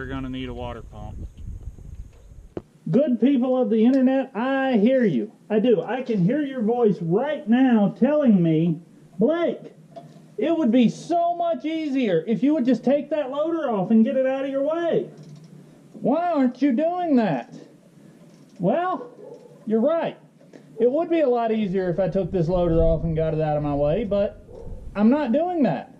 we're going to need a water pump. Good people of the internet, I hear you. I do. I can hear your voice right now telling me, Blake, it would be so much easier if you would just take that loader off and get it out of your way. Why aren't you doing that? Well, you're right. It would be a lot easier if I took this loader off and got it out of my way, but I'm not doing that.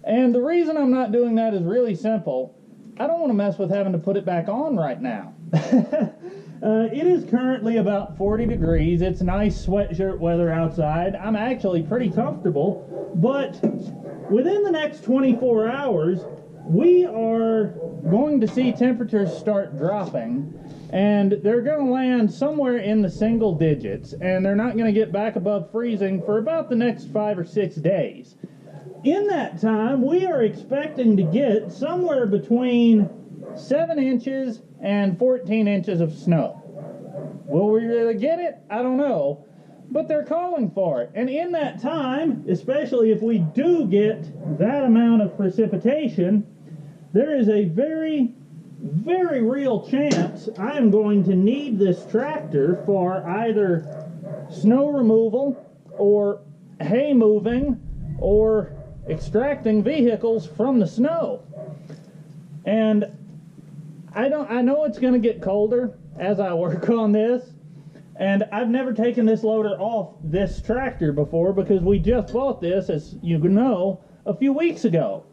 And the reason I'm not doing that is really simple. I don't want to mess with having to put it back on right now. It is currently about 40 degrees. It's nice sweatshirt weather outside. I'm actually pretty comfortable, but within the next 24 hours, we are going to see temperatures start dropping, and they're going to land somewhere in the single digits, and they're not going to get back above freezing for about the next 5 or 6 days. In that time, we are expecting to get somewhere between 7 inches and 14 inches of snow. Will we really get it? I don't know. But they're calling for it. And in that time, especially if we do get that amount of precipitation, there is a very, very real chance I am going to need this tractor for either snow removal or hay moving or extracting vehicles from the snow. And I know it's going to get colder as I work on this, and I've never taken this loader off this tractor before because we just bought this, as you know, a few weeks ago.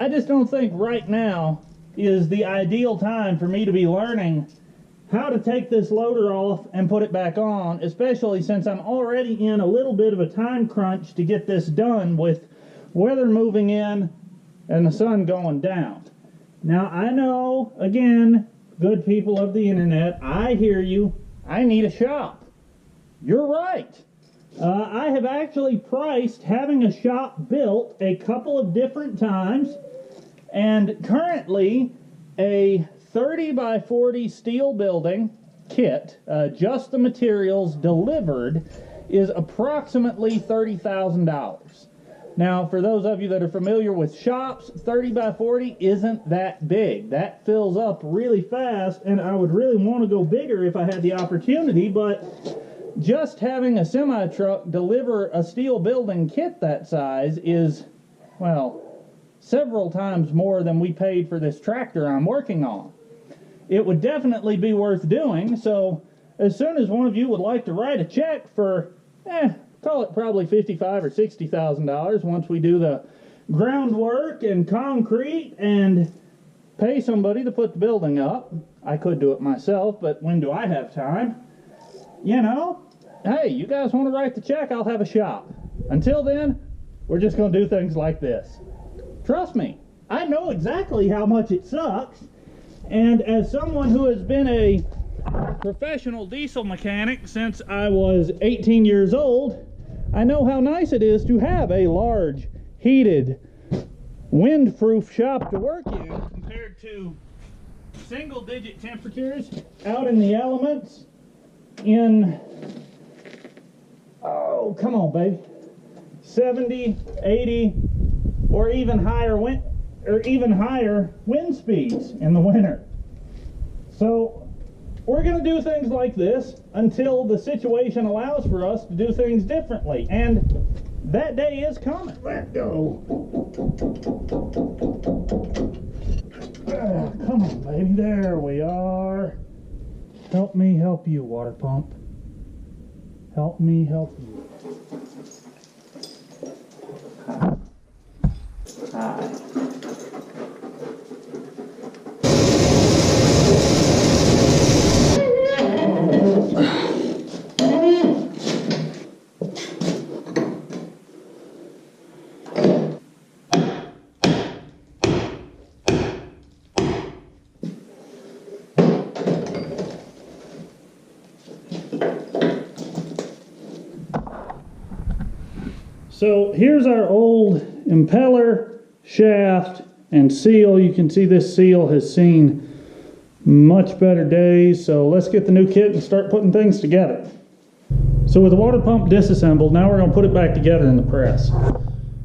I just don't think right now is the ideal time for me to be learning how to take this loader off and put it back on, especially since I'm already in a little bit of a time crunch to get this done with weather moving in and the sun going down. Now, I know, again, good people of the internet, I hear you. I need a shop. You're right. I have actually priced having a shop built a couple of different times, and currently a 30 by 40 steel building kit, just the materials delivered, is approximately $30,000. Now, for those of you that are familiar with shops, 30 by 40 isn't that big. That fills up really fast, and I would really want to go bigger if I had the opportunity, but just having a semi-truck deliver a steel building kit that size is, well, several times more than we paid for this tractor I'm working on. It would definitely be worth doing, so as soon as one of you would like to write a check for, call it probably $55,000 or $60,000 once we do the groundwork and concrete and pay somebody to put the building up. I could do it myself, but when do I have time? You know, hey, you guys want to write the check, I'll have a shop. Until then, we're just going to do things like this. Trust me, I know exactly how much it sucks, and as someone who has been a professional diesel mechanic since I was 18 years old, I know how nice it is to have a large, heated, wind-proof shop to work in compared to single-digit temperatures out in the elements in, oh, come on, baby, 70, 80, or even higher wind speeds in the winter. So we're going to do things like this until the situation allows for us to do things differently. And that day is coming. Let go. Come on, baby. There we are. Help me help you, water pump. Help me help you. Hi. So here's our old impeller, shaft, and seal. You can see this seal has seen much better days. So let's get the new kit and start putting things together. So with the water pump disassembled, now we're going to put it back together in the press.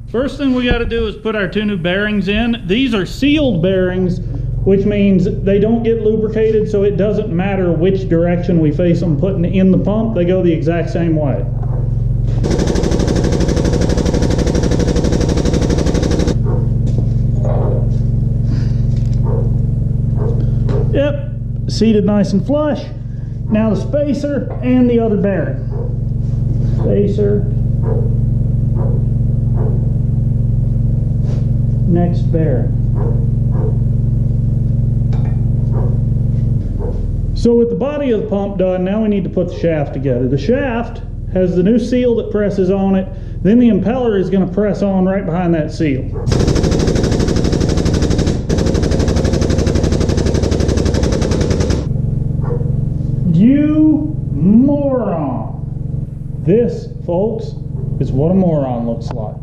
First thing we got to do is put our two new bearings in. These are sealed bearings which means they don't get lubricated, so it doesn't matter which direction we face them putting in the pump, they go the exact same way. Yep, seated nice and flush. Now the spacer and the other bearing. Spacer. Next bearing. So with the body of the pump done, now we need to put the shaft together. The shaft has the new seal that presses on it, then the impeller is going to press on right behind that seal. You moron! This, folks, is what a moron looks like.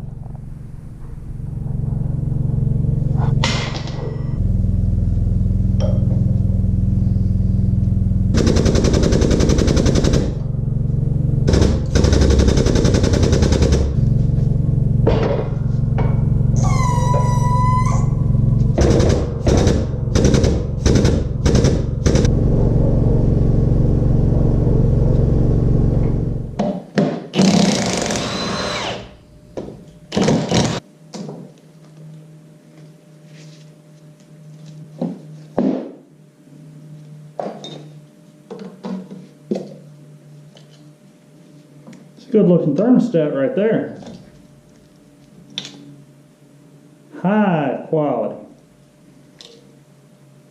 Good looking thermostat right there. High quality.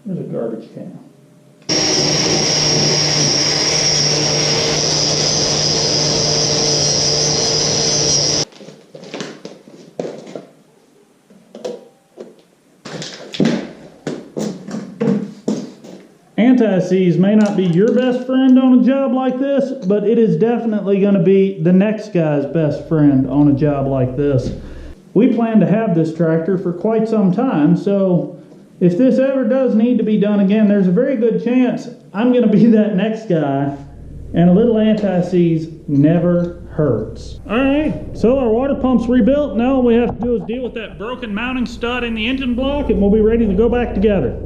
There's a garbage can. Anti-seize may not be your best friend on a job like this, but it is definitely going to be the next guy's best friend on a job like this. We plan to have this tractor for quite some time, so if this ever does need to be done again, there's a very good chance I'm going to be that next guy, and a little anti-seize never hurts. Alright, so our water pump's rebuilt. Now all we have to do is deal with that broken mounting stud in the engine block, and we'll be ready to go back together.